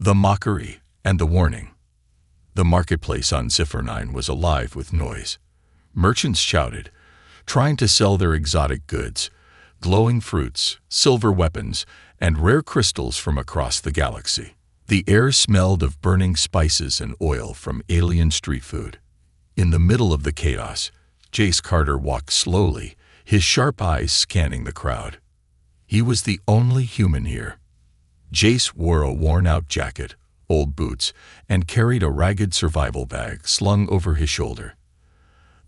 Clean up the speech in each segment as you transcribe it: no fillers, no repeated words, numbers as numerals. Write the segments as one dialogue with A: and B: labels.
A: The mockery and the warning. The marketplace on Ziffer-9 was alive with noise. Merchants shouted, trying to sell their exotic goods, glowing fruits, silver weapons, and rare crystals from across the galaxy. The air smelled of burning spices and oil from alien street food. In the middle of the chaos, Jace Carter walked slowly, his sharp eyes scanning the crowd. He was the only human here. Jace wore a worn-out jacket, old boots, and carried a ragged survival bag slung over his shoulder.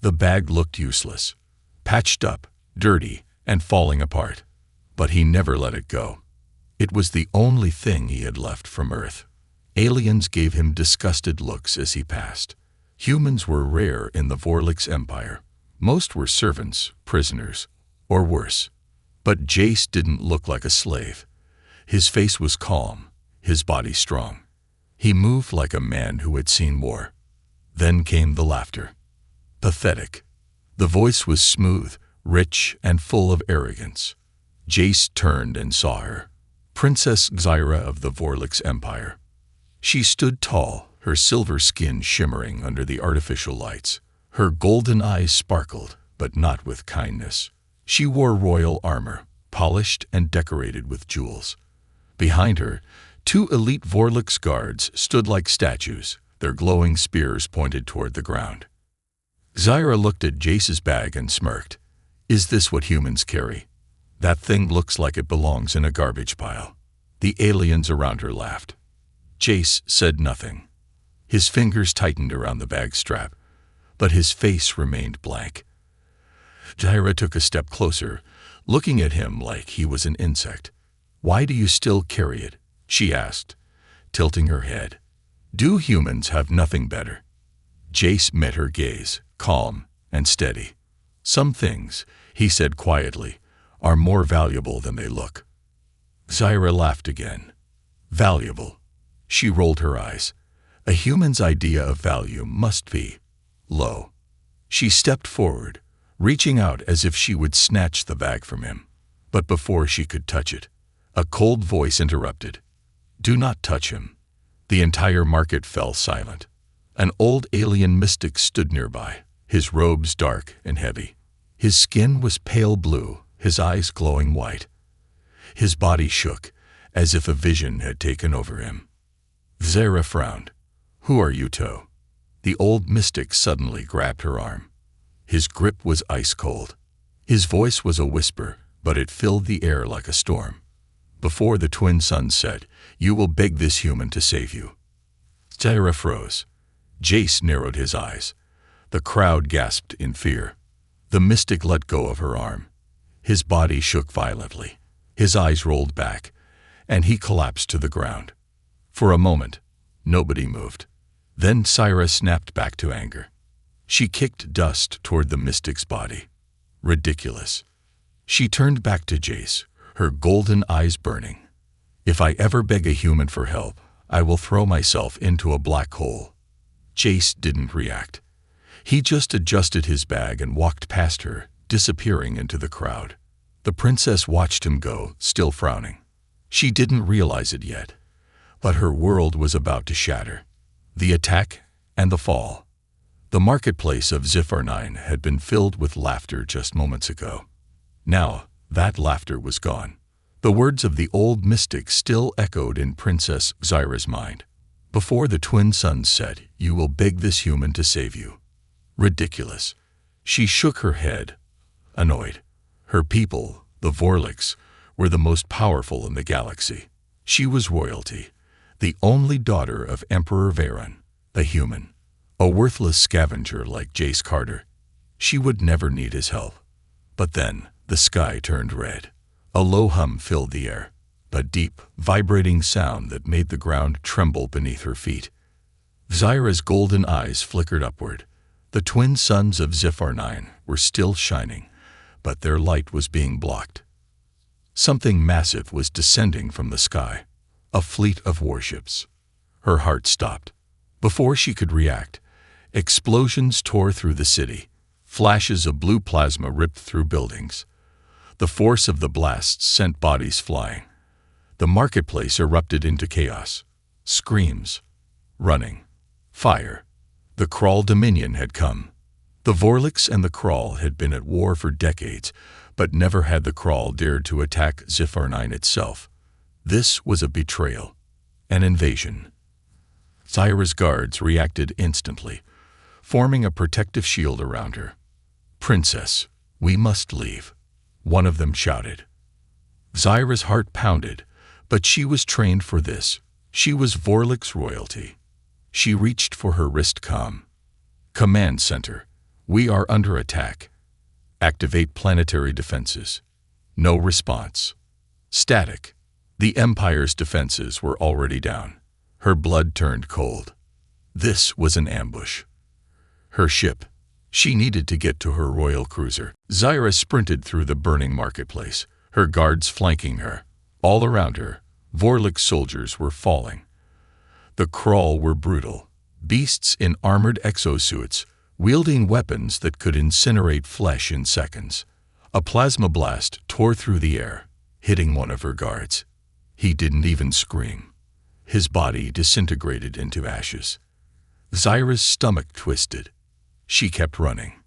A: The bag looked useless, patched up, dirty, and falling apart, but he never let it go. It was the only thing he had left from Earth. Aliens gave him disgusted looks as he passed. Humans were rare in the Vorlix Empire. Most were servants, prisoners, or worse. But Jace didn't look like a slave. His face was calm, his body strong. He moved like a man who had seen war. Then came the laughter. Pathetic. The voice was smooth, rich, and full of arrogance. Jace turned and saw her. Princess Zyra of the Vorlix Empire. She stood tall, her silver skin shimmering under the artificial lights. Her golden eyes sparkled, but not with kindness. She wore royal armor, polished and decorated with jewels. Behind her, 2 elite Vorlix guards stood like statues, their glowing spears pointed toward the ground. Zyra looked at Jace's bag and smirked. Is this what humans carry? That thing looks like it belongs in a garbage pile. The aliens around her laughed. Jace said nothing. His fingers tightened around the bag strap, but his face remained blank. Zyra took a step closer, looking at him like he was an insect. Why do you still carry it? She asked, tilting her head. Do humans have nothing better? Jace met her gaze, calm and steady. Some things, he said quietly, are more valuable than they look. Zyra laughed again. Valuable. She rolled her eyes. A human's idea of value must be low. She stepped forward, reaching out as if she would snatch the bag from him. But before she could touch it, a cold voice interrupted. Do not touch him. The entire market fell silent. An old alien mystic stood nearby, his robes dark and heavy. His skin was pale blue, his eyes glowing white. His body shook, as if a vision had taken over him. Zyra frowned. Who are you, Toe? The old mystic suddenly grabbed her arm. His grip was ice cold. His voice was a whisper, but it filled the air like a storm. Before the twin suns set, you will beg this human to save you. Zyra froze. Jace narrowed his eyes. The crowd gasped in fear. The mystic let go of her arm. His body shook violently. His eyes rolled back, and he collapsed to the ground. For a moment, nobody moved. Then Zyra snapped back to anger. She kicked dust toward the mystic's body. Ridiculous. She turned back to Jace, her golden eyes burning. If I ever beg a human for help, I will throw myself into a black hole. Jace didn't react. He just adjusted his bag and walked past her, disappearing into the crowd. The princess watched him go, still frowning. She didn't realize it yet, but her world was about to shatter. The attack and the fall. The marketplace of Ziffer-9 had been filled with laughter just moments ago. Now, that laughter was gone. The words of the old mystic still echoed in Princess Zyra's mind. Before the twin suns set, you will beg this human to save you. Ridiculous. She shook her head, annoyed. Her people, the Vorlix, were the most powerful in the galaxy. She was royalty, the only daughter of Emperor Veyron, a human, a worthless scavenger like Jace Carter. She would never need his help. But then, the sky turned red. A low hum filled the air, a deep, vibrating sound that made the ground tremble beneath her feet. Zyra's golden eyes flickered upward. The twin suns of Ziffer-9 were still shining, but their light was being blocked. Something massive was descending from the sky, a fleet of warships. Her heart stopped. Before she could react, explosions tore through the city. Flashes of blue plasma ripped through buildings. The force of the blasts sent bodies flying. The marketplace erupted into chaos. Screams. Running. Fire. The Crawl Dominion had come. The Vorlix and the Crawl had been at war for decades, but never had the Crawl dared to attack Zifar-9 itself. This was a betrayal. An invasion. Zyra's guards reacted instantly, forming a protective shield around her. "Princess, we must leave," one of them shouted. Zyra's heart pounded, but she was trained for this. She was Vorlix royalty. She reached for her wrist comm. "Command Center, we are under attack. Activate planetary defenses." No response. Static. The Empire's defenses were already down. Her blood turned cold. This was an ambush. Her ship. She needed to get to her royal cruiser. Zyra sprinted through the burning marketplace, her guards flanking her. All around her, Vorlix soldiers were falling. The Crawl were brutal. Beasts in armored exosuits, wielding weapons that could incinerate flesh in seconds. A plasma blast tore through the air, hitting one of her guards. He didn't even scream. His body disintegrated into ashes. Zyra's stomach twisted. She kept running.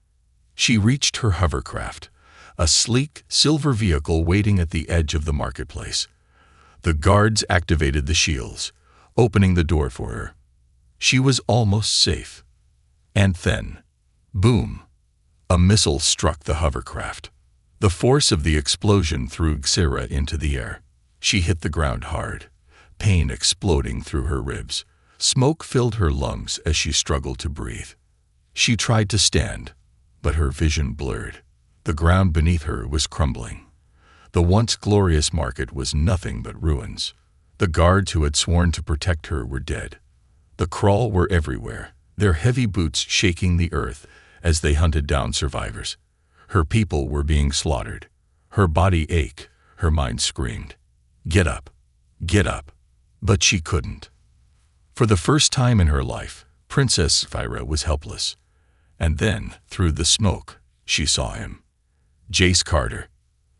A: She reached her hovercraft, a sleek, silver vehicle waiting at the edge of the marketplace. The guards activated the shields, opening the door for her. She was almost safe. And then, boom! A missile struck the hovercraft. The force of the explosion threw Zyra into the air. She hit the ground hard, pain exploding through her ribs. Smoke filled her lungs as she struggled to breathe. She tried to stand, but her vision blurred. The ground beneath her was crumbling. The once glorious market was nothing but ruins. The guards who had sworn to protect her were dead. The Crawl were everywhere, their heavy boots shaking the earth as they hunted down survivors. Her people were being slaughtered. Her body ached, her mind screamed, "Get up! Get up!" But she couldn't. For the first time in her life, Princess Zyra was helpless. And then, through the smoke, she saw him. Jace Carter.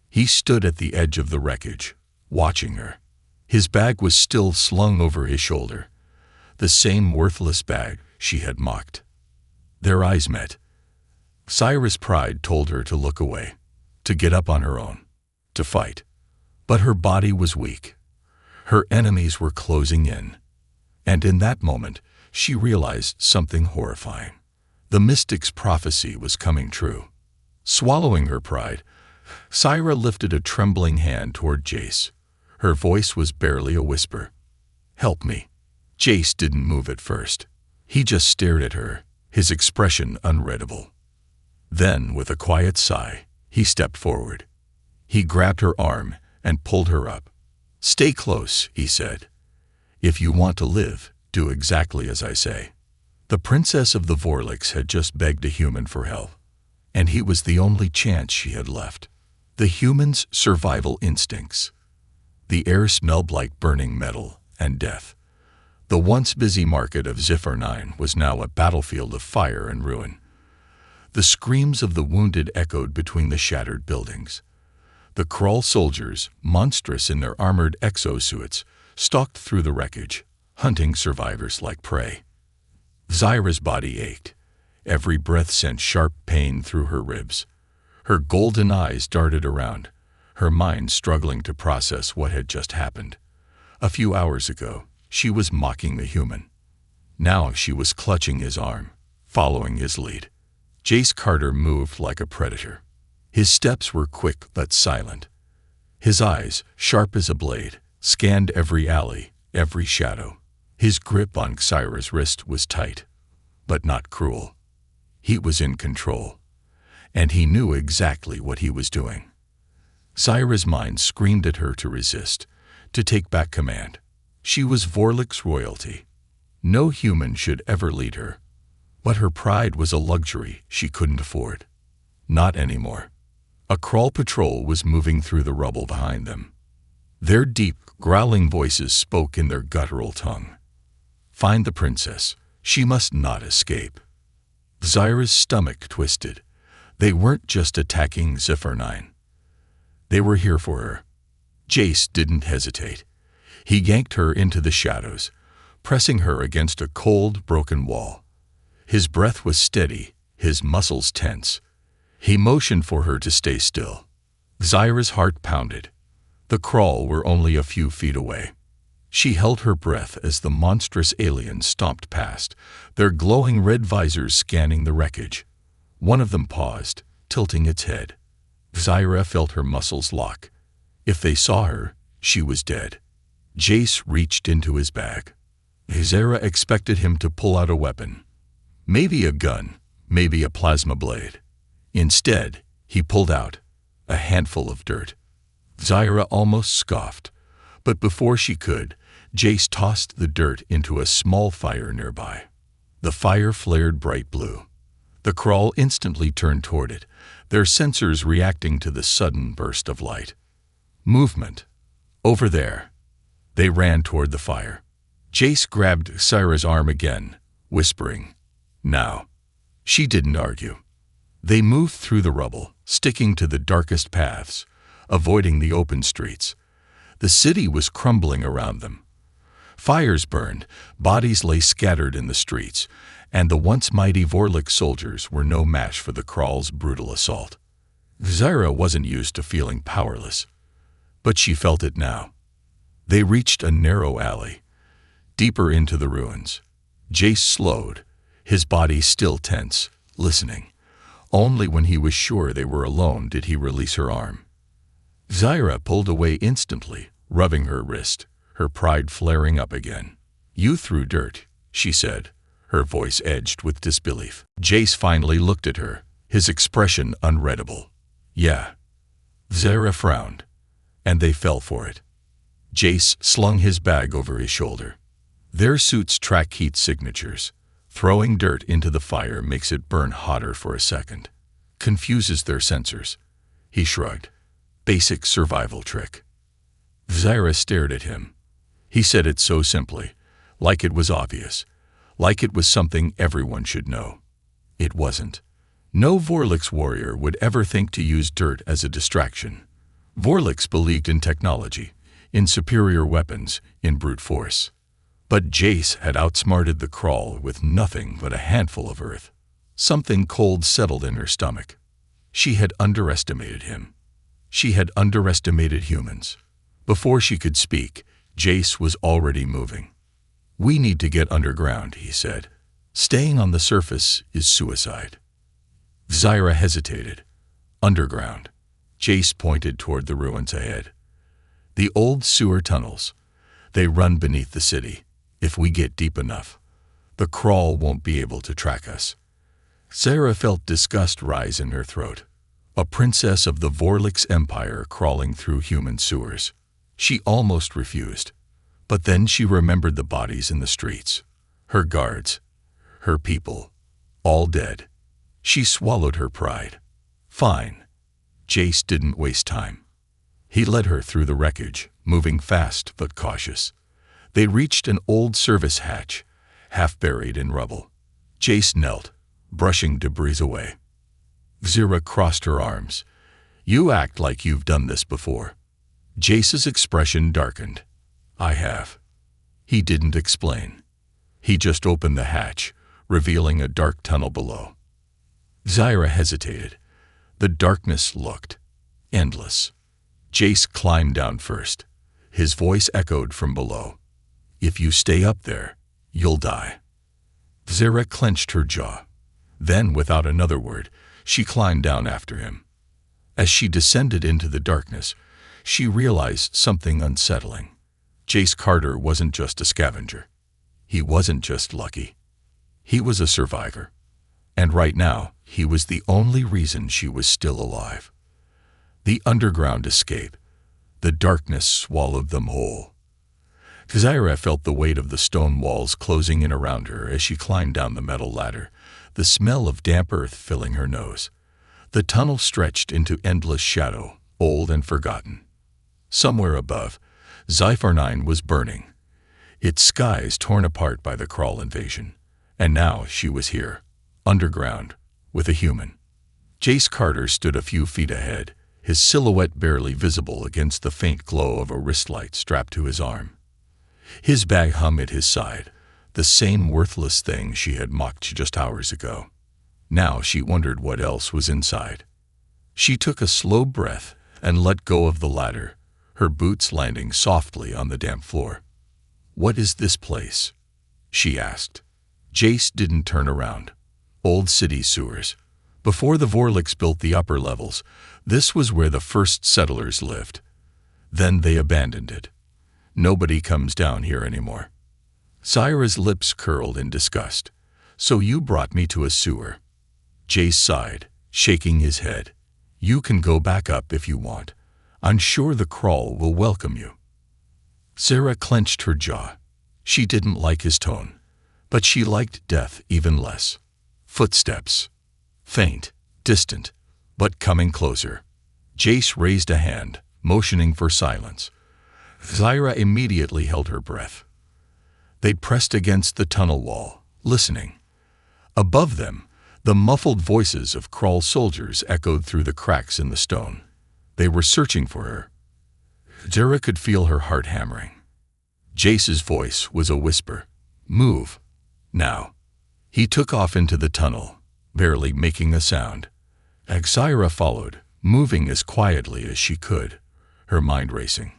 A: He stood at the edge of the wreckage, watching her. His bag was still slung over his shoulder, the same worthless bag she had mocked. Their eyes met. Zyra's pride told her to look away, to get up on her own, to fight. But her body was weak. Her enemies were closing in. And in that moment, she realized something horrifying. The mystic's prophecy was coming true. Swallowing her pride, Zyra lifted a trembling hand toward Jace. Her voice was barely a whisper. "Help me." Jace didn't move at first. He just stared at her, his expression unreadable. Then, with a quiet sigh, he stepped forward. He grabbed her arm and pulled her up. "Stay close," he said. "If you want to live, do exactly as I say." The princess of the Vorlix had just begged a human for help, and he was the only chance she had left. The human's survival instincts. The air smelled like burning metal and death. The once busy market of Zifar-9 was now a battlefield of fire and ruin. The screams of the wounded echoed between the shattered buildings. The Crawl soldiers, monstrous in their armored exosuits, stalked through the wreckage, hunting survivors like prey. Zyra's body ached. Every breath sent sharp pain through her ribs. Her golden eyes darted around, her mind struggling to process what had just happened. A few hours ago, she was mocking the human. Now she was clutching his arm, following his lead. Jace Carter moved like a predator. His steps were quick but silent. His eyes, sharp as a blade, scanned every alley, every shadow. His grip on Zyra's wrist was tight, but not cruel. He was in control, and he knew exactly what he was doing. Zyra's mind screamed at her to resist, to take back command. She was Vorlix royalty. No human should ever lead her. But her pride was a luxury she couldn't afford. Not anymore. A Crawl patrol was moving through the rubble behind them. Their deep, growling voices spoke in their guttural tongue. Find the princess. She must not escape. Zyra's stomach twisted. They weren't just attacking Zifar-9. They were here for her. Jace didn't hesitate. He yanked her into the shadows, pressing her against a cold, broken wall. His breath was steady, his muscles tense. He motioned for her to stay still. Zyra's heart pounded. The crawl were only a few feet away. She held her breath as the monstrous aliens stomped past, their glowing red visors scanning the wreckage. One of them paused, tilting its head. Zyra felt her muscles lock. If they saw her, she was dead. Jace reached into his bag. Zyra expected him to pull out a weapon. Maybe a gun, maybe a plasma blade. Instead, he pulled out a handful of dirt. Zyra almost scoffed, but before she could, Jace tossed the dirt into a small fire nearby. The fire flared bright blue. The crawl instantly turned toward it, their sensors reacting to the sudden burst of light. Movement. Over there. They ran toward the fire. Jace grabbed Zyra's arm again, whispering, "Now." She didn't argue. They moved through the rubble, sticking to the darkest paths, avoiding the open streets. The city was crumbling around them. Fires burned, bodies lay scattered in the streets, and the once mighty Vorlich soldiers were no match for the crawl's brutal assault. Zyra wasn't used to feeling powerless, but she felt it now. They reached a narrow alley, deeper into the ruins. Jace slowed, his body still tense, listening. Only when he was sure they were alone did he release her arm. Zyra pulled away instantly, rubbing her wrist, her pride flaring up again. "You threw dirt," she said, her voice edged with disbelief. Jace finally looked at her, his expression unreadable. "Yeah." Zyra frowned, and they fell for it. Jace slung his bag over his shoulder. Their suits track heat signatures. Throwing dirt into the fire makes it burn hotter for a second. Confuses their sensors. He shrugged. Basic survival trick. Zyra stared at him. He said it so simply, like it was obvious, like it was something everyone should know. It wasn't. No Vorlich's warrior would ever think to use dirt as a distraction. Vorlichs believed in technology, in superior weapons, in brute force. But Jace had outsmarted the crawl with nothing but a handful of earth. Something cold settled in her stomach. She had underestimated him. She had underestimated humans. Before she could speak, Jace was already moving. "We need to get underground," he said. "Staying on the surface is suicide." Zyra hesitated. "Underground." Jace pointed toward the ruins ahead. "The old sewer tunnels. They run beneath the city. If we get deep enough, the crawl won't be able to track us." Zyra felt disgust rise in her throat. A princess of the Vorlich's empire crawling through human sewers. She almost refused. But then she remembered the bodies in the streets. Her guards. Her people. All dead. She swallowed her pride. "Fine." Jace didn't waste time. He led her through the wreckage, moving fast but cautious. They reached an old service hatch, half buried in rubble. Jace knelt, brushing debris away. Zyra crossed her arms. "You act like you've done this before." Jace's expression darkened. "I have." He didn't explain. He just opened the hatch, revealing a dark tunnel below. Zyra hesitated. The darkness looked endless. Jace climbed down first. His voice echoed from below. "If you stay up there, you'll die." Zyra clenched her jaw. Then, without another word, she climbed down after him. As she descended into the darkness, she realized something unsettling. Jace Carter wasn't just a scavenger. He wasn't just lucky. He was a survivor. And right now, he was the only reason she was still alive. The underground escape. The darkness swallowed them whole. Zyra felt the weight of the stone walls closing in around her as she climbed down the metal ladder, the smell of damp earth filling her nose. The tunnel stretched into endless shadow, old and forgotten. Somewhere above, Sci-Fi was burning, its skies torn apart by the crawl invasion. And now she was here, underground, with a human. Jace Carter stood a few feet ahead, his silhouette barely visible against the faint glow of a wristlight strapped to his arm. His bag hung at his side, the same worthless thing she had mocked just hours ago. Now she wondered what else was inside. She took a slow breath and let go of the ladder, her boots landing softly on the damp floor. "What is this place?" she asked. Jace didn't turn around. Old city sewers. Before the Vorliks built the upper levels, this was where the first settlers lived. Then they abandoned it. Nobody comes down here anymore. Zyra's lips curled in disgust. "So you brought me to a sewer." Jace sighed, shaking his head. "You can go back up if you want. I'm sure the crawl will welcome you." Zyra clenched her jaw. She didn't like his tone, but she liked death even less. Footsteps. Faint, distant, but coming closer. Jace raised a hand, motioning for silence. Zyra immediately held her breath. They pressed against the tunnel wall, listening. Above them, the muffled voices of Krull soldiers echoed through the cracks in the stone. They were searching for her. Zyra could feel her heart hammering. Jace's voice was a whisper. "Move. Now." He took off into the tunnel, barely making a sound. Zyra followed, moving as quietly as she could, her mind racing.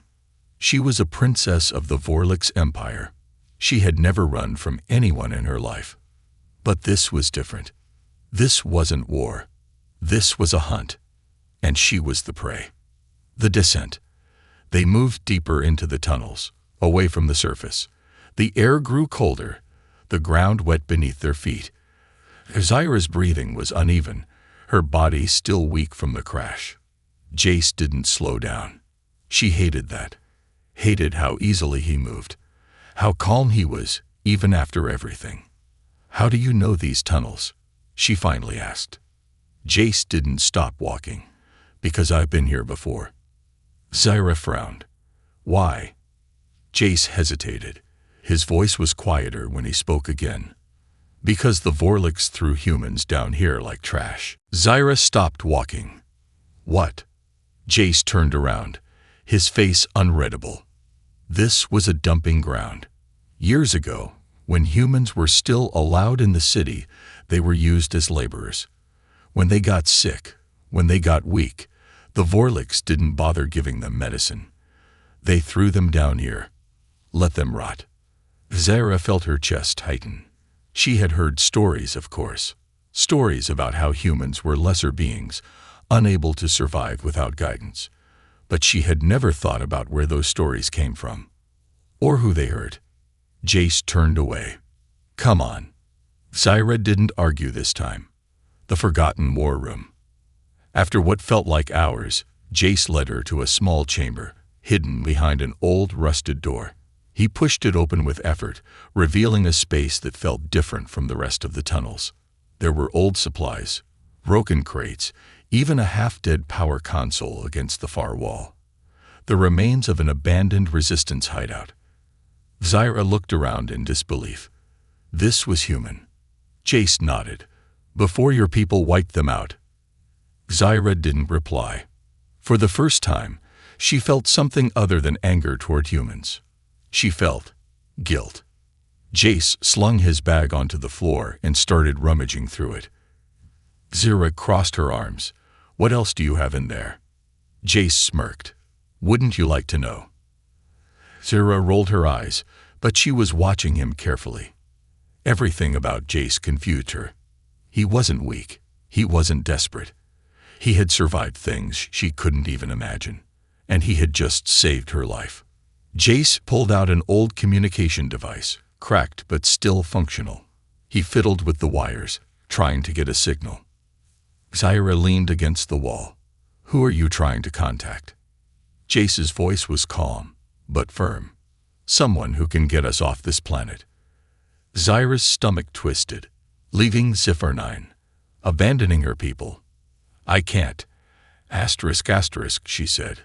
A: She was a princess of the Vorliks Empire. She had never run from anyone in her life. But this was different. This wasn't war. This was a hunt. And she was the prey. The descent. They moved deeper into the tunnels, away from the surface. The air grew colder, the ground wet beneath their feet. Zyra's breathing was uneven, her body still weak from the crash. Jace didn't slow down. She hated that. Hated how easily he moved. How calm he was, even after everything. "How do you know these tunnels?" she finally asked. Jace didn't stop walking. "Because I've been here before." Zyra frowned. "Why?" Jace hesitated. His voice was quieter when he spoke again. "Because the Vorliks threw humans down here like trash." Zyra stopped walking. "What?" Jace turned around, his face unreadable. This was a dumping ground. Years ago, when humans were still allowed in the city, they were used as laborers. When they got sick, when they got weak, the Vorliks didn't bother giving them medicine. They threw them down here. Let them rot. Zyra felt her chest tighten. She had heard stories, of course. Stories about how humans were lesser beings, unable to survive without guidance. But she had never thought about where those stories came from. Or who they hurt. Jace turned away. "Come on." Zyra didn't argue this time. The forgotten war room. After what felt like hours, Jace led her to a small chamber, hidden behind an old rusted door. He pushed it open with effort, revealing a space that felt different from the rest of the tunnels. There were old supplies, broken crates, even a half-dead power console against the far wall. The remains of an abandoned resistance hideout. Zyra looked around in disbelief. This was human. Jace nodded. "Before your people wiped them out." Zyra didn't reply. For the first time, she felt something other than anger toward humans. She felt guilt. Jace slung his bag onto the floor and started rummaging through it. Zyra crossed her arms. "What else do you have in there?" Jace smirked. "Wouldn't you like to know?" Zyra rolled her eyes, but she was watching him carefully. Everything about Jace confused her. He wasn't weak. He wasn't desperate. He had survived things she couldn't even imagine, and he had just saved her life. Jace pulled out an old communication device, cracked but still functional. He fiddled with the wires, trying to get a signal. Zyra leaned against the wall. "Who are you trying to contact?" Jace's voice was calm, but firm. "Someone who can get us off this planet." Zyra's stomach twisted. Leaving Ziffer-9, abandoning her people. "I can't. Asterisk, she said.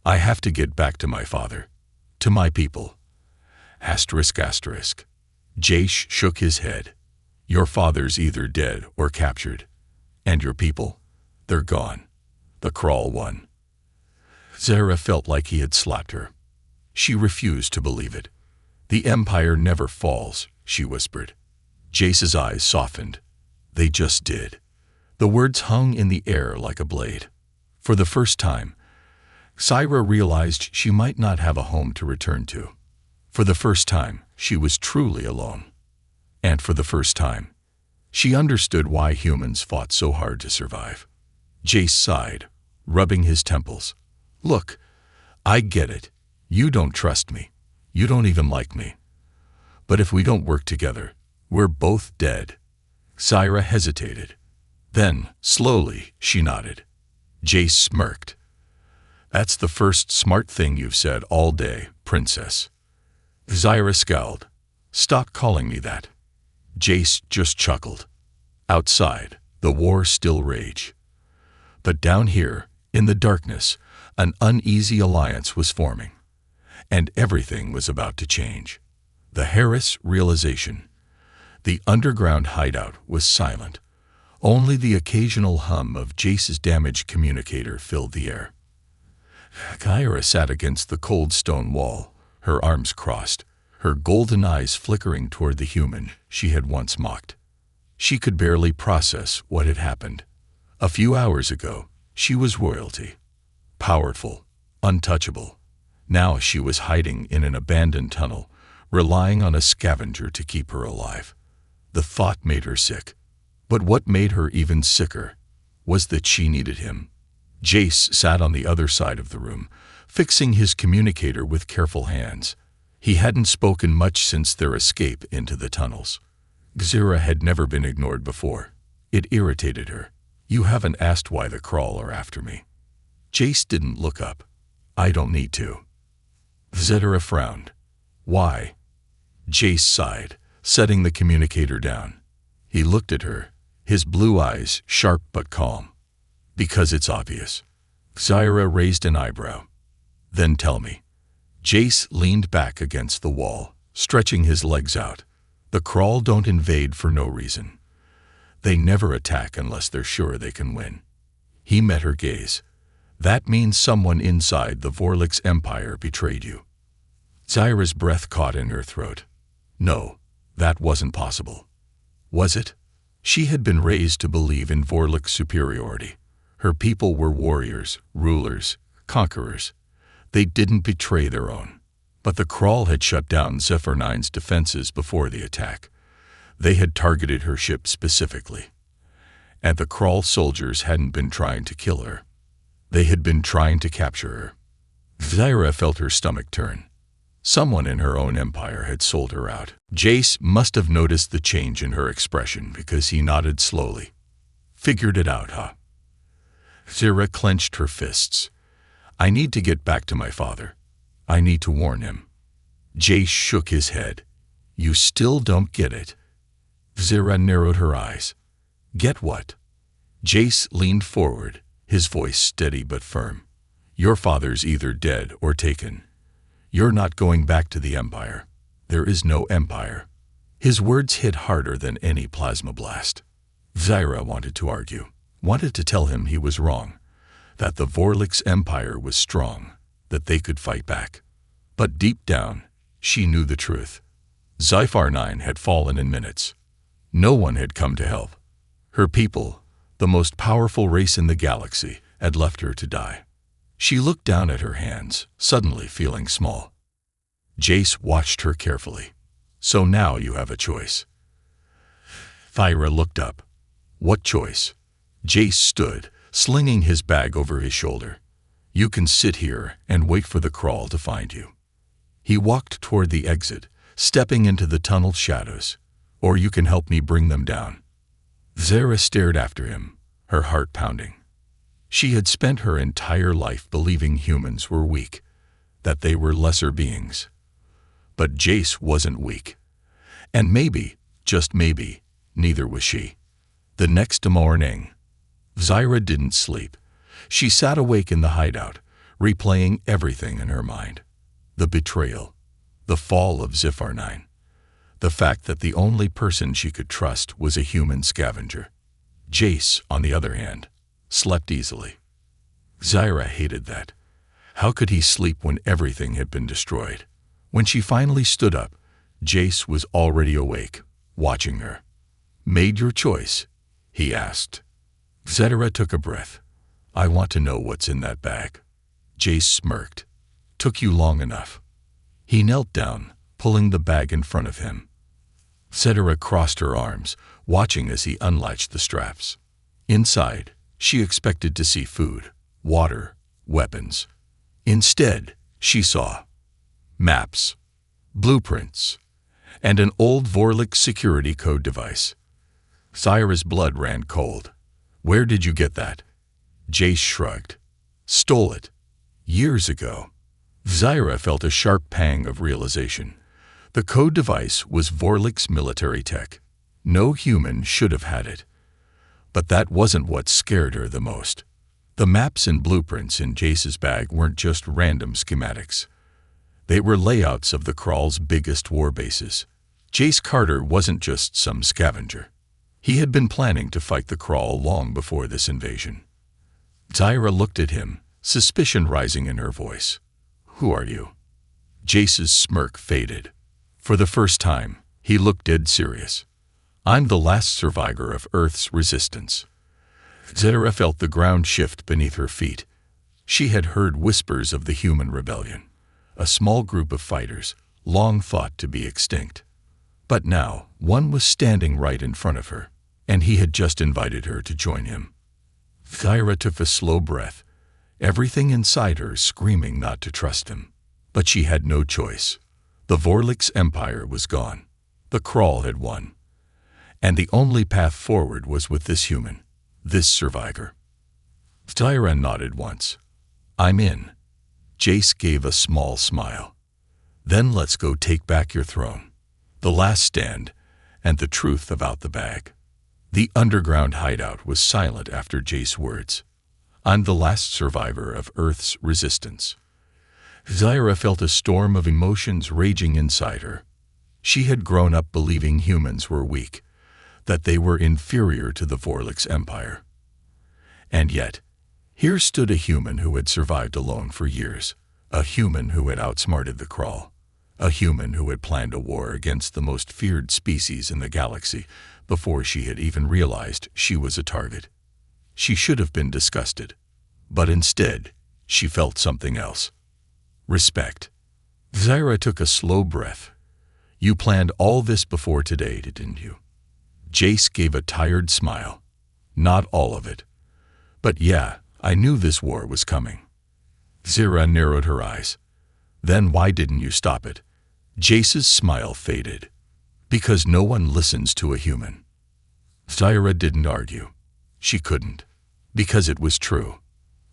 A: "I have to get back to my father. To my people." Asterisk. Jace shook his head. "Your father's either dead or captured. And your people? They're gone. The Krull won." Zyra felt like he had slapped her. She refused to believe it. The Empire never falls, she whispered. Jace's eyes softened. They just did. The words hung in the air like a blade. For the first time, Syra realized she might not have a home to return to. For the first time, she was truly alone. And for the first time, she understood why humans fought so hard to survive. Jace sighed, rubbing his temples. Look, I get it. You don't trust me. You don't even like me. But if we don't work together, we're both dead. Syra hesitated. Then, slowly, she nodded. Jace smirked. That's the first smart thing you've said all day, princess. Syra scowled. Stop calling me that. Jace just chuckled. Outside, the war still raged. But down here, in the darkness, an uneasy alliance was forming. And everything was about to change. The Heiress realization. The underground hideout was silent. Only the occasional hum of Jace's damaged communicator filled the air. Kyra sat against the cold stone wall, her arms crossed, her golden eyes flickering toward the human she had once mocked. She could barely process what had happened. A few hours ago, she was royalty. Powerful, untouchable. Now she was hiding in an abandoned tunnel, relying on a scavenger to keep her alive. The thought made her sick. But what made her even sicker was that she needed him. Jace sat on the other side of the room, fixing his communicator with careful hands. He hadn't spoken much since their escape into the tunnels. Xira had never been ignored before. It irritated her. You haven't asked why the Crawl are after me. Jace didn't look up. I don't need to. Xira frowned. Why? Jace sighed, setting the communicator down. He looked at her, his blue eyes sharp but calm. Because it's obvious. Xira raised an eyebrow. Then tell me. Jace leaned back against the wall, stretching his legs out. The Crawl don't invade for no reason. They never attack unless they're sure they can win. He met her gaze. That means someone inside the Vorlix Empire betrayed you. Xira's breath caught in her throat. No, that wasn't possible. Was it? She had been raised to believe in Vorlix superiority. Her people were warriors, rulers, conquerors. They didn't betray their own. But the Crawl had shut down Zephyr 9's defenses before the attack. They had targeted her ship specifically. And the Crawl soldiers hadn't been trying to kill her. They had been trying to capture her. Xira felt her stomach turn. Someone in her own empire had sold her out. Jace must have noticed the change in her expression because he nodded slowly. Figured it out, huh? Xira clenched her fists. I need to get back to my father. I need to warn him. Jace shook his head. You still don't get it. Xira narrowed her eyes. Get what? Jace leaned forward, his voice steady but firm. Your father's either dead or taken. You're not going back to the Empire. There is no Empire. His words hit harder than any plasma blast. Xira wanted to argue, wanted to tell him he was wrong, that the Vorlix Empire was strong, that they could fight back. But deep down, she knew the truth. Zephyr 9 had fallen in minutes. No one had come to help. Her people, the most powerful race in the galaxy, had left her to die. She looked down at her hands, suddenly feeling small. Jace watched her carefully. So now you have a choice. Thyra looked up. What choice? Jace stood, slinging his bag over his shoulder. You can sit here and wait for the Crawl to find you. He walked toward the exit, stepping into the tunnel shadows. Or you can help me bring them down. Xira stared after him, her heart pounding. She had spent her entire life believing humans were weak, that they were lesser beings. But Jace wasn't weak. And maybe, just maybe, neither was she. The next morning, Xira didn't sleep. She sat awake in the hideout, replaying everything in her mind. The betrayal, the fall of Zephyr 9, the fact that the only person she could trust was a human scavenger. Jace, on the other hand, slept easily. Xira hated that. How could he sleep when everything had been destroyed? When she finally stood up, Jace was already awake, watching her. "Made your choice?" he asked. Zetera took a breath. "I want to know what's in that bag." Jace smirked. "Took you long enough." He knelt down, pulling the bag in front of him. Zetera crossed her arms, watching as he unlatched the straps. Inside, she expected to see food, water, weapons. Instead, she saw maps, blueprints, and an old Vorlix security code device. Zyra's blood ran cold. "Where did you get that?" Jace shrugged. "Stole it. Years ago." Zyra felt a sharp pang of realization. The code device was Vorlix military tech. No human should have had it. But that wasn't what scared her the most. The maps and blueprints in Jace's bag weren't just random schematics. They were layouts of the Krall's biggest war bases. Jace Carter wasn't just some scavenger. He had been planning to fight the Krall long before this invasion. Zyra looked at him, suspicion rising in her voice. "Who are you?" Jace's smirk faded. For the first time, he looked dead serious. "I'm the last survivor of Earth's resistance." Zetera felt the ground shift beneath her feet. She had heard whispers of the human rebellion, a small group of fighters, long thought to be extinct. But now, one was standing right in front of her, and he had just invited her to join him. Zyra took a slow breath, everything inside her screaming not to trust him. But she had no choice. The Vorlix Empire was gone. The Krall had won. And the only path forward was with this human, this survivor. Zyra nodded once. "I'm in." Jace gave a small smile. "Then let's go take back your throne. The last stand, and the truth about the bag." The underground hideout was silent after Jace's words. "I'm the last survivor of Earth's resistance." Zyra felt a storm of emotions raging inside her. She had grown up believing humans were weak, that they were inferior to the Vorlix Empire. And yet, here stood a human who had survived alone for years, a human who had outsmarted the Krall, a human who had planned a war against the most feared species in the galaxy before she had even realized she was a target. She should have been disgusted, but instead, she felt something else. Respect. Zyra took a slow breath. "You planned all this before today, didn't you?" Jace gave a tired smile. "Not all of it. But yeah, I knew this war was coming." Zyra narrowed her eyes. "Then why didn't you stop it?" Jace's smile faded. "Because no one listens to a human." Zyra didn't argue. She couldn't. Because it was true.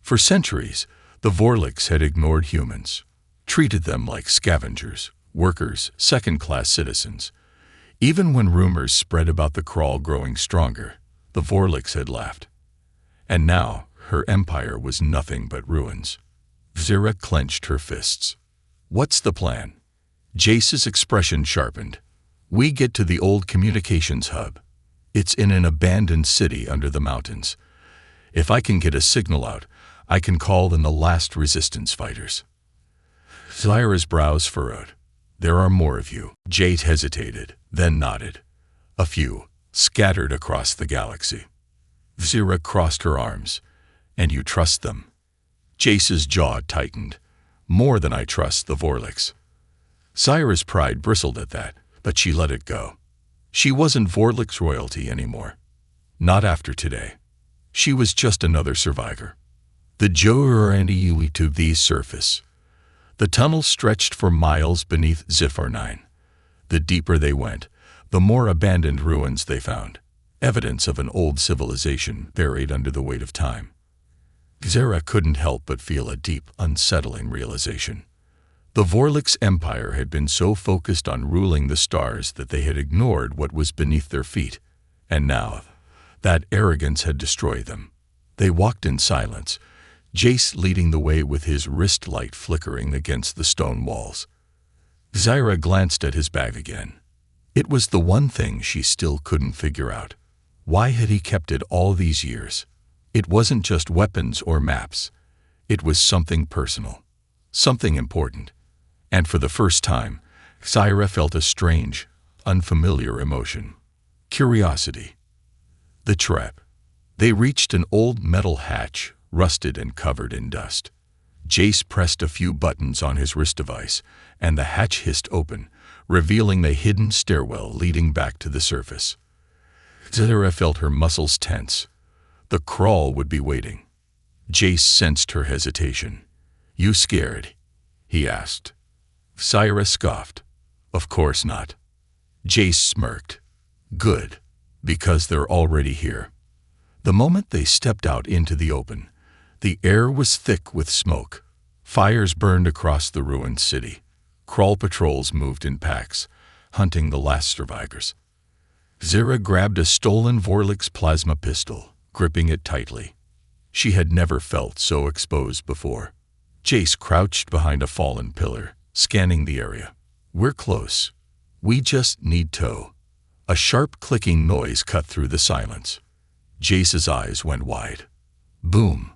A: For centuries, the Vorlix had ignored humans, treated them like scavengers, workers, second-class citizens. Even when rumors spread about the Krall growing stronger, the Vorlix had laughed. And now, her empire was nothing but ruins. Zyra clenched her fists. "What's the plan?" Jace's expression sharpened. "We get to the old communications hub. It's in an abandoned city under the mountains. If I can get a signal out, I can call in the last resistance fighters." Zyra's brows furrowed. "There are more of you." Jace hesitated, then nodded. "A few, scattered across the galaxy." Zyra crossed her arms. "And you trust them?" Jace's jaw tightened. "More than I trust the Vorlix." Zyra's pride bristled at that, but she let it go. She wasn't Vorlix royalty anymore. Not after today. She was just another survivor. The Ingenuity to the surface. The tunnel stretched for miles beneath HFY. The deeper they went, the more abandoned ruins they found, evidence of an old civilization buried under the weight of time. Zyra couldn't help but feel a deep, unsettling realization. The Vorlix Empire had been so focused on ruling the stars that they had ignored what was beneath their feet, and now, that arrogance had destroyed them. They walked in silence, Jace leading the way with his wrist light flickering against the stone walls. Zyra glanced at his bag again. It was the one thing she still couldn't figure out. Why had he kept it all these years? It wasn't just weapons or maps. It was something personal, something important. And for the first time, Zaira felt a strange, unfamiliar emotion. Curiosity. The trap. They reached an old metal hatch, rusted and covered in dust. Jace pressed a few buttons on his wrist device, and the hatch hissed open, revealing the hidden stairwell leading back to the surface. Zaira felt her muscles tense. The crawl would be waiting. Jace sensed her hesitation. "You scared?" he asked. Zaira scoffed. "Of course not." Jace smirked. "Good, because they're already here." The moment they stepped out into the open, the air was thick with smoke. Fires burned across the ruined city. Crawl patrols moved in packs, hunting the last survivors. Zaira grabbed a stolen Vorlix plasma pistol, gripping it tightly. She had never felt so exposed before. Jace crouched behind a fallen pillar, scanning the area. "We're close. We just need tow." A sharp clicking noise cut through the silence. Jace's eyes went wide. Boom!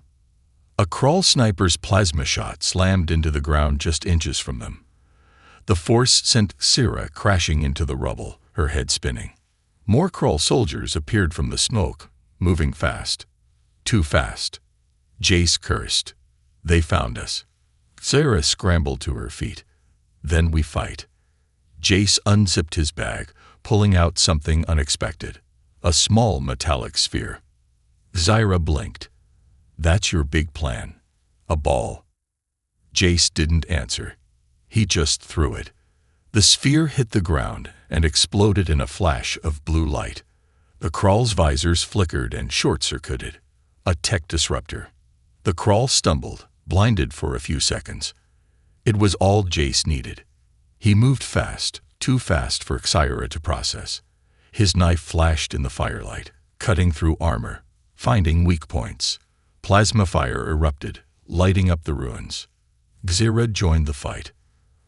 A: A crawl sniper's plasma shot slammed into the ground just inches from them. The force sent Zaira crashing into the rubble, her head spinning. More crawl soldiers appeared from the smoke, moving fast. Too fast. Jace cursed. "They found us." Zaira scrambled to her feet. "Then we fight." Jace unzipped his bag, pulling out something unexpected. A small metallic sphere. Zaira blinked. "That's your big plan. A ball." Jace didn't answer. He just threw it. The sphere hit the ground and exploded in a flash of blue light. The crawl's visors flickered and short-circuited. A tech disruptor. The crawl stumbled, blinded for a few seconds. It was all Jace needed. He moved fast, too fast for Zaira to process. His knife flashed in the firelight, cutting through armor, finding weak points. Plasma fire erupted, lighting up the ruins. Zaira joined the fight.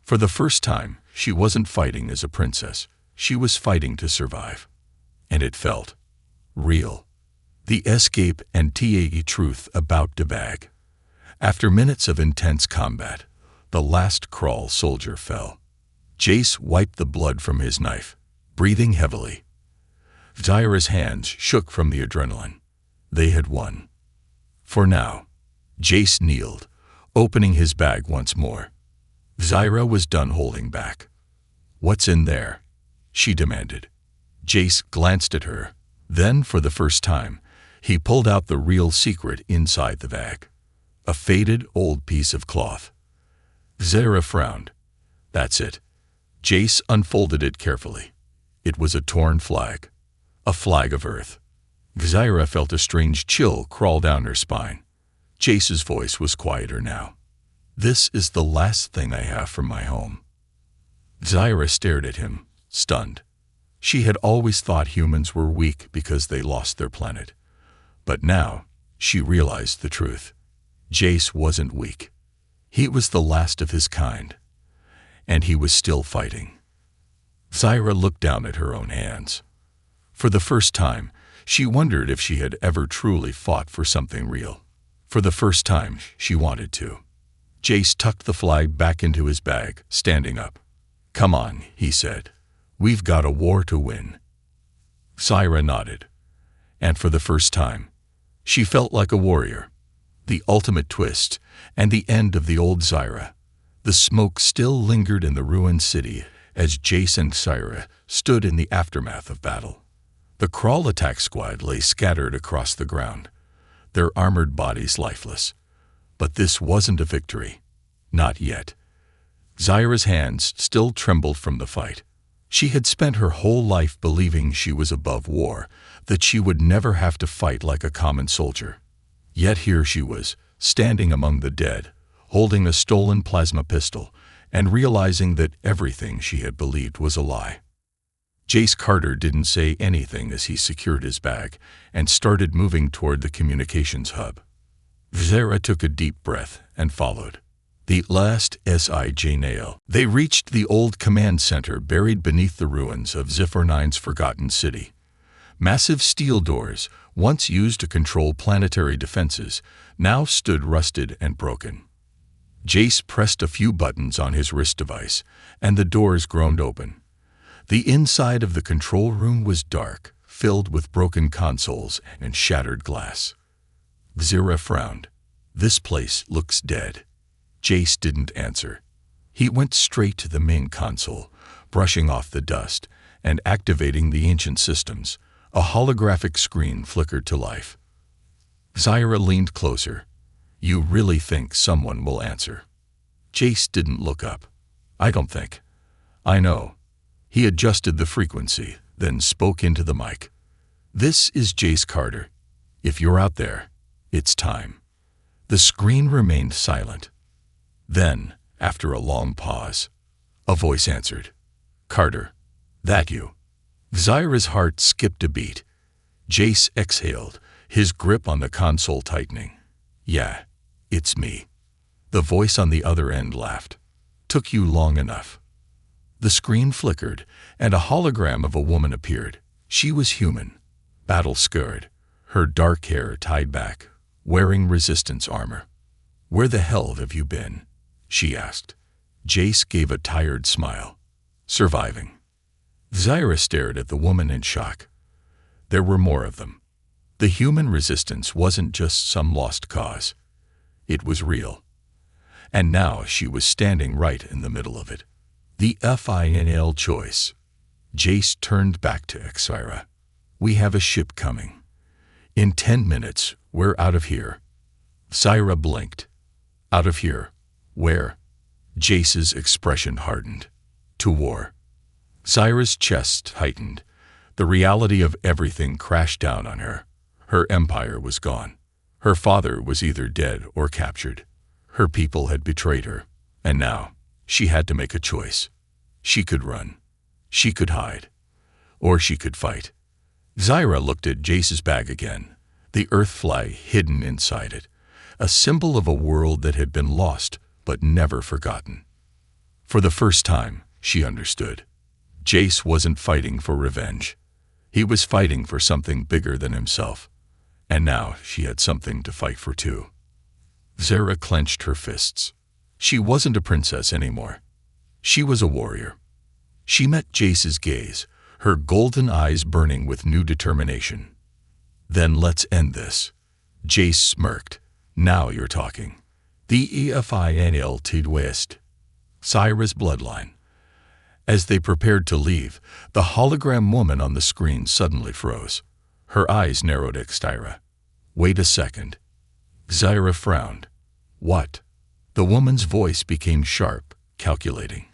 A: For the first time, she wasn't fighting as a princess. She was fighting to survive. And it felt real. The escape and truth about the bag. After minutes of intense combat, the last crawl soldier fell. Jace wiped the blood from his knife, breathing heavily. Zaira's hands shook from the adrenaline. They had won. For now. Jace kneeled, opening his bag once more. Zaira was done holding back. "What's in there?" she demanded. Jace glanced at her. Then, for the first time, he pulled out the real secret inside the bag. A faded, old piece of cloth. Zaira frowned. "That's it." Jace unfolded it carefully. It was a torn flag. A flag of Earth. Zaira felt a strange chill crawl down her spine. Jace's voice was quieter now. "This is the last thing I have from my home." Zaira stared at him, stunned. She had always thought humans were weak because they lost their planet. But now, she realized the truth. Jace wasn't weak. He was the last of his kind. And he was still fighting. Zaira looked down at her own hands. For the first time, she wondered if she had ever truly fought for something real. For the first time, she wanted to. Jace tucked the flag back into his bag, standing up. "Come on," he said. "We've got a war to win." Zaira nodded. And for the first time, she felt like a warrior. The ultimate twist, and the end of the old Zaira. The smoke still lingered in the ruined city as Jace and Zaira stood in the aftermath of battle. The crawl attack squad lay scattered across the ground, their armored bodies lifeless. But this wasn't a victory. Not yet. Zaira's hands still trembled from the fight. She had spent her whole life believing she was above war, that she would never have to fight like a common soldier. Yet here she was, standing among the dead, holding a stolen plasma pistol, and realizing that everything she had believed was a lie. Jace Carter didn't say anything as he secured his bag and started moving toward the communications hub. Zaira took a deep breath and followed. The last SIJ nail. They reached the old command center buried beneath the ruins of Ziffer 9's forgotten city. Massive steel doors, once used to control planetary defenses, now stood rusted and broken. Jace pressed a few buttons on his wrist device, and the doors groaned open. The inside of the control room was dark, filled with broken consoles and shattered glass. Zira frowned. "This place looks dead." Jace didn't answer. He went straight to the main console, brushing off the dust and activating the ancient systems. A holographic screen flickered to life. Zira leaned closer. "You really think someone will answer?" Jace didn't look up. "I don't think." "I know." He adjusted the frequency, then spoke into the mic. "This is Jace Carter. If you're out there, it's time." The screen remained silent. Then, after a long pause, a voice answered. "Carter, that you?" Zira's heart skipped a beat. Jace exhaled, his grip on the console tightening. "Yeah, it's me." The voice on the other end laughed. "Took you long enough." The screen flickered, and a hologram of a woman appeared. She was human, battle-scarred, her dark hair tied back, wearing resistance armor. "Where the hell have you been?" she asked. Jace gave a tired smile. "Surviving." Zira stared at the woman in shock. There were more of them. The human resistance wasn't just some lost cause. It was real. And now she was standing right in the middle of it. The final choice. Jace turned back to Zira. "We have a ship coming. In 10 minutes, we're out of here." Zira blinked. "Out of here? Where?" Jace's expression hardened. "To war." Zira's chest tightened. The reality of everything crashed down on her. Her empire was gone. Her father was either dead or captured. Her people had betrayed her. And now, she had to make a choice. She could run. She could hide. Or she could fight. Zira looked at Jace's bag again, the earth flag hidden inside it, a symbol of a world that had been lost but never forgotten. For the first time, she understood. Jace wasn't fighting for revenge. He was fighting for something bigger than himself. And now she had something to fight for too. Zira clenched her fists. She wasn't a princess anymore. She was a warrior. She met Jace's gaze, her golden eyes burning with new determination. "Then let's end this." Jace smirked. "Now you're talking." The HFY West. Zira's bloodline. As they prepared to leave, the hologram woman on the screen suddenly froze. Her eyes narrowed at Zira. "Wait a second." Zira frowned. "What?" The woman's voice became sharp, calculating.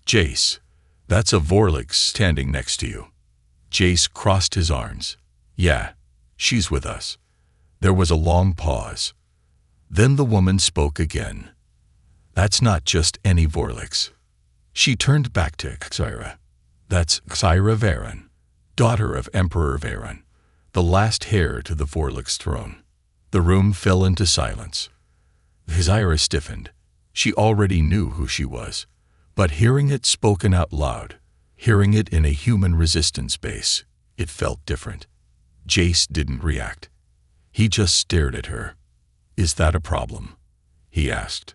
A: "Jace, that's a Vorlix standing next to you." Jace crossed his arms. "Yeah, she's with us." There was a long pause. Then the woman spoke again. "That's not just any Vorlix." She turned back to Zira. "That's Zira Varen, daughter of Emperor Varen, the last heir to the Vorlix throne." The room fell into silence. Zira stiffened. She already knew who she was, but hearing it spoken out loud, hearing it in a human resistance base, it felt different. Jace didn't react. He just stared at her. "Is that a problem?" he asked.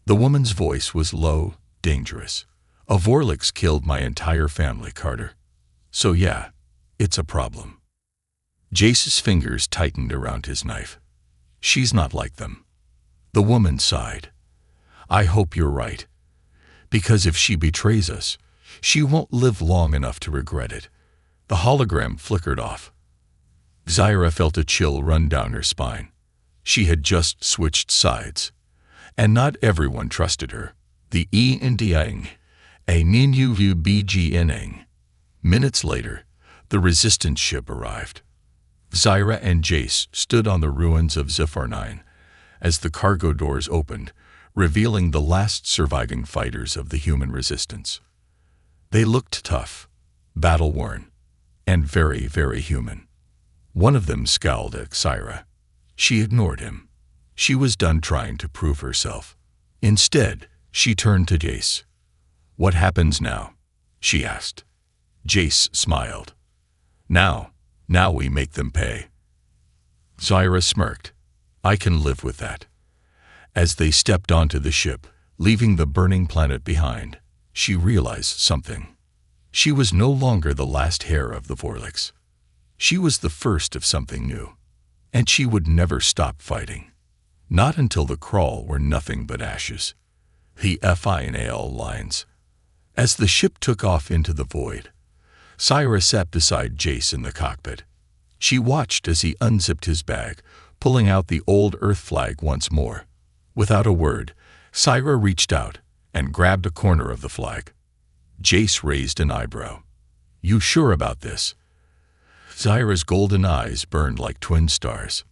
A: The woman's voice was low, dangerous. "A Vorlix killed my entire family, Carter. So yeah, it's a problem." Jace's fingers tightened around his knife. "She's not like them." The woman sighed. "I hope you're right. Because if she betrays us, she won't live long enough to regret it." The hologram flickered off. Zira felt a chill run down her spine. She had just switched sides. And not everyone trusted her. The Indiang, a Ninyu BGNang. Minutes later, the resistance ship arrived. Zira and Jace stood on the ruins of Zifar 9 as the cargo doors opened, revealing the last surviving fighters of the human resistance. They looked tough, battle-worn, and very, very human. One of them scowled at Zira. She ignored him. She was done trying to prove herself. Instead, she turned to Jace. "What happens now?" she asked. Jace smiled. Now we make them pay." Zira smirked. "I can live with that." As they stepped onto the ship, leaving the burning planet behind, she realized something. She was no longer the last hair of the Vorlix. She was the first of something new, and she would never stop fighting. Not until the crawl were nothing but ashes. The final lines. As the ship took off into the void, Syra sat beside Jace in the cockpit. She watched as he unzipped his bag, pulling out the old Earth flag once more. Without a word, Syra reached out and grabbed a corner of the flag. Jace raised an eyebrow. "You sure about this?" Syra's golden eyes burned like twin stars.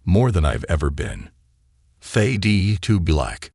A: "More than I've ever been." Fade to black.